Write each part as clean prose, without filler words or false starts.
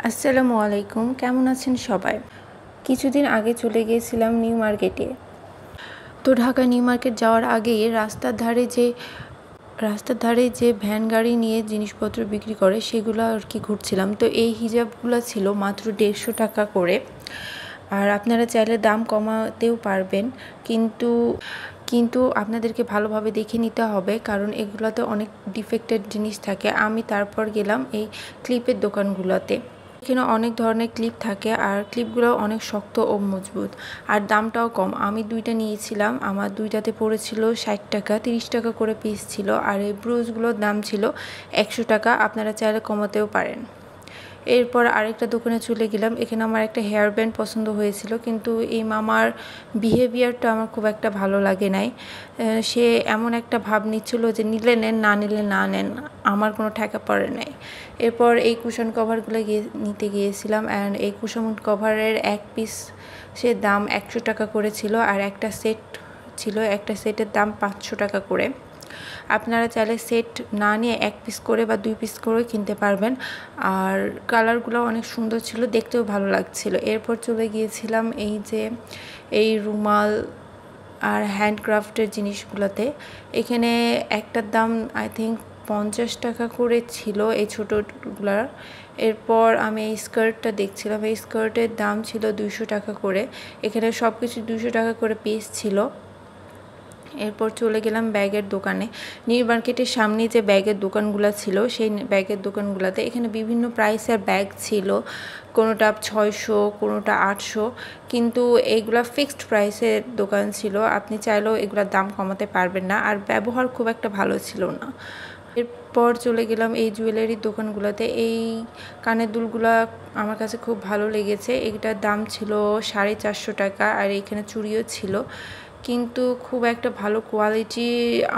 আসসালামু আলাইকুম, কেমন আছেন সবাই? কিছুদিন আগে চলে গিয়েছিলাম নিউ মার্কেটে। তো ঢাকা নিউ মার্কেট যাওয়ার আগে রাস্তার ধারে যে ভ্যান গাড়ি নিয়ে জিনিসপত্র বিক্রি করে সেগুলো আর কি ঘুরছিলাম। তো এই হিজাবগুলো ছিল মাত্র 150 টাকা করে। আর আপনারা চাইলে দাম কমাতেও পারবেন, কিন্তু আপনাদেরকে ভালোভাবে দেখে নিতে হবে, কারণ এগুলোতে অনেক ডিফেক্টেড জিনিস থাকে। আমি তারপর গেলাম এই ক্লিপের দোকানগুলোতে। এখানে অনেক ধরনের ক্লিপ থাকে আর ক্লিপগুলো অনেক শক্ত ও মজবুত, আর দামটাও কম। আমি দুইটা নিয়েছিলাম, আমার দুইটাতে পড়েছিল 60 টাকা, 30 টাকা করে পিস ছিল। আর এই ব্রুজগুলোর দাম ছিল 100 টাকা। আপনারা চাইলে কমাতেও পারেন। এরপর আরেকটা দোকানে চলে গেলাম। এখানে আমার একটা হেয়ার ব্যান্ড পছন্দ হয়েছিল, কিন্তু এই মামার বিহেভিয়ারটা আমার খুব একটা ভালো লাগে নাই। সে এমন একটা ভাব নিচ্ছিল যে নিলে নেন, না নিলে না নেন, আমার কোনো ঠেকা পড়ে নাই। এরপর এই কুশন কভারগুলো নিতে গিয়েছিলাম, অ্যান্ড এই কুশন কভারের এক পিস সে দাম 100 টাকা করে ছিল, আর একটা সেট ছিল, একটা সেটের দাম 500 টাকা করে। আপনারা চাইলে সেট না নিয়ে এক পিস করে বা 2 পিস করে কিনতে পারবেন। আর কালারগুলো অনেক সুন্দর ছিল, দেখতেও ভালো লাগছিল। এরপর চলে গিয়েছিলাম এই রুমাল আর হ্যান্ডক্রাফটের জিনিসগুলোতে। এখানে একটার দাম আই থিঙ্ক 50 টাকা করে ছিল এই ছোটোগুলার। এরপর আমি এই স্কার্টটা দেখছিলাম, এই স্কার্টের দাম ছিল 200 টাকা করে। এখানে সব কিছু 200 টাকা করে পিস ছিল। এরপর চলে গেলাম ব্যাগের দোকানে। নিউ মার্কেটের সামনে যে ব্যাগের দোকানগুলো ছিল, সেই ব্যাগের দোকানগুলোতে এখানে বিভিন্ন প্রাইসের ব্যাগ ছিল। কোনোটা 600, কোনোটা 800, কিন্তু এইগুলা ফিক্সড প্রাইসের দোকান ছিল। আপনি চাইলেও এগুলোর দাম কমাতে পারবেন না, আর ব্যবহার খুব একটা ভালো ছিল না। এরপর চলে গেলাম এই জুয়েলারির দোকানগুলোতে। এই কানের দুলগুলো আমার কাছে খুব ভালো লেগেছে। এটার দাম ছিল 450 টাকা, আর এখানে চুড়িও ছিল, কিন্তু খুব একটা ভালো কোয়ালিটি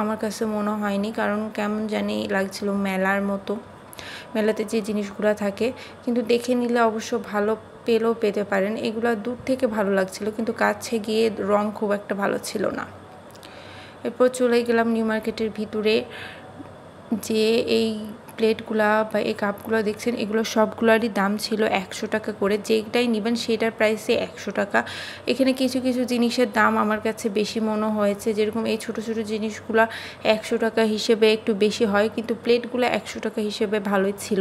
আমার কাছে মনে হয়নি, কারণ কেমন জানি লাগছিল মেলার মতো, মেলাতে যে জিনিসগুলো থাকে। কিন্তু দেখে নিলে অবশ্য ভালো পেলেও পেতে পারেন। এগুলো দূর থেকে ভালো লাগছিল, কিন্তু কাছে গিয়ে রং খুব একটা ভালো ছিল না। এরপর চলে গেলাম নিউ মার্কেটের ভিতরে। যে এই প্লেটগুলা বা এই কাপগুলো দেখছেন, এগুলো সবগুলোরই দাম ছিল 100 টাকা করে। যেটাই নেবেন সেটার প্রাইসে 100 টাকা। এখানে কিছু কিছু জিনিসের দাম আমার কাছে বেশি মনে হয়েছে, যেরকম এই ছোটো ছোটো জিনিসগুলো 100 টাকা হিসেবে একটু বেশি হয়, কিন্তু প্লেটগুলো 100 টাকা হিসেবে ভালোই ছিল।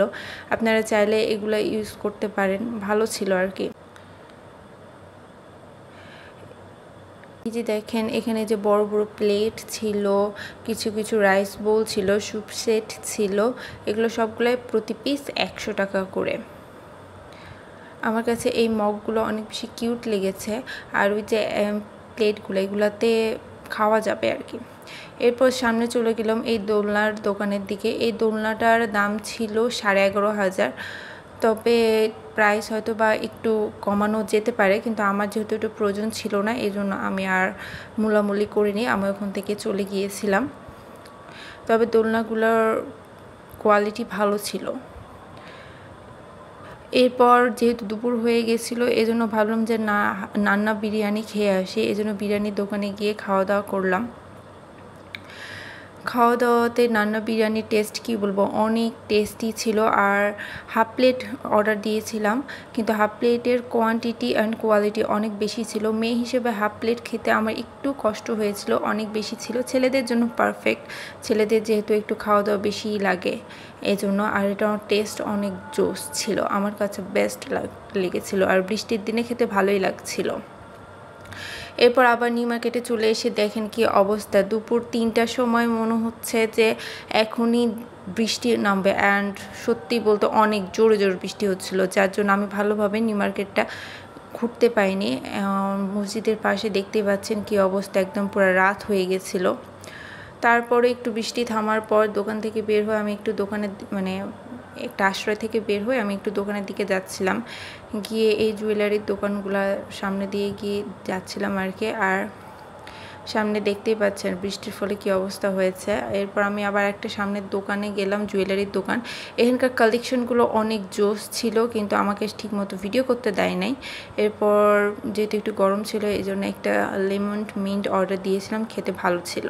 আপনারা চাইলে এগুলো ইউজ করতে পারেন, ভালো ছিল আর কি। এই যে দেখেন, এখানে যে বড় বড় প্লেট ছিল, কিছু কিছু রাইস বোল ছিল, স্যুপ সেট ছিল। এগুলো সবগুলোই প্রতি পিস 100 টাকা করে। আমার কাছে এই মগগুলো অনেক বেশি কিউট লেগেছে, আর ওই যে প্লেটগুলো, এগুলাতে খাওয়া যাবে আর কি। এরপর সামনে চলে গেলাম এই দোলনার দোকানের দিকে। এই দোলনাটার দাম ছিল 11,500। তবে প্রাইস হয়তো বা একটু কমানো যেতে পারে, কিন্তু আমার যেহেতু একটু প্রয়োজন ছিল না, এই জন্য আমি আর মূলামূলি করিনি, আমি ওখান থেকে চলে গিয়েছিলাম। তবে দোলনাগুলোর কোয়ালিটি ভালো ছিল। এরপর যেহেতু দুপুর হয়ে গেছিলো, এজন্য ভাবলাম যে নান্না বিরিয়ানি খেয়ে আসি। এজন্য বিরিয়ানির দোকানে গিয়ে খাওয়া দাওয়া করলাম। খাওয়া দাওয়াতে নান্না বিরিয়ানির টেস্ট কি বলবো, অনেক টেস্টি ছিল। আর হাফ প্লেট অর্ডার দিয়েছিলাম, কিন্তু হাফ প্লেটের কোয়ান্টিটি অ্যান্ড কোয়ালিটি অনেক বেশি ছিল। মেয়ে হিসেবে হাফ প্লেট খেতে আমার একটু কষ্ট হয়েছিল, অনেক বেশি ছিল। ছেলেদের জন্য পারফেক্ট, ছেলেদের যেহেতু একটু খাওয়া দাওয়া বেশিই লাগে এই জন্য। আর এটার টেস্ট অনেক জোস ছিল, আমার কাছে বেস্ট লেগেছিল, আর বৃষ্টির দিনে খেতে ভালোই লাগছিল। এরপর আবার নিউ মার্কেটে চলে এসে দেখেন কি অবস্থা। দুপুর 3টার সময় মনে হচ্ছে যে এখনই বৃষ্টি নামবে, অ্যান্ড সত্যি বলতে অনেক জোরে জোরে বৃষ্টি হচ্ছিল, যার জন্য আমি ভালোভাবে নিউ মার্কেটটা ঘুরতে পাইনি। মসজিদের পাশে দেখতেই পাচ্ছেন কি অবস্থা, একদম পুরো রাত হয়ে গেছিলো। তারপরে একটু বৃষ্টি থামার পর দোকান থেকে বের হয়ে আমি একটু একটা আশ্রয় থেকে বের হয়ে আমি একটু দোকানের দিকে যাচ্ছিলাম। গিয়ে এই জুয়েলারির দোকানগুলোর সামনে দিয়ে গিয়ে যাচ্ছিলাম আর কি। আর সামনে দেখতেই পাচ্ছেন বৃষ্টির ফলে কি অবস্থা হয়েছে। এরপর আমি আবার একটা সামনের দোকানে গেলাম, জুয়েলারির দোকান। এখানকার কালেকশনগুলো অনেক জোস ছিল, কিন্তু আমাকে ঠিকমতো ভিডিও করতে দেয় নাই। এরপর যেহেতু একটু গরম ছিল, এই জন্য একটা লেমন মিন্ট অর্ডার দিয়েছিলাম, খেতে ভালো ছিল।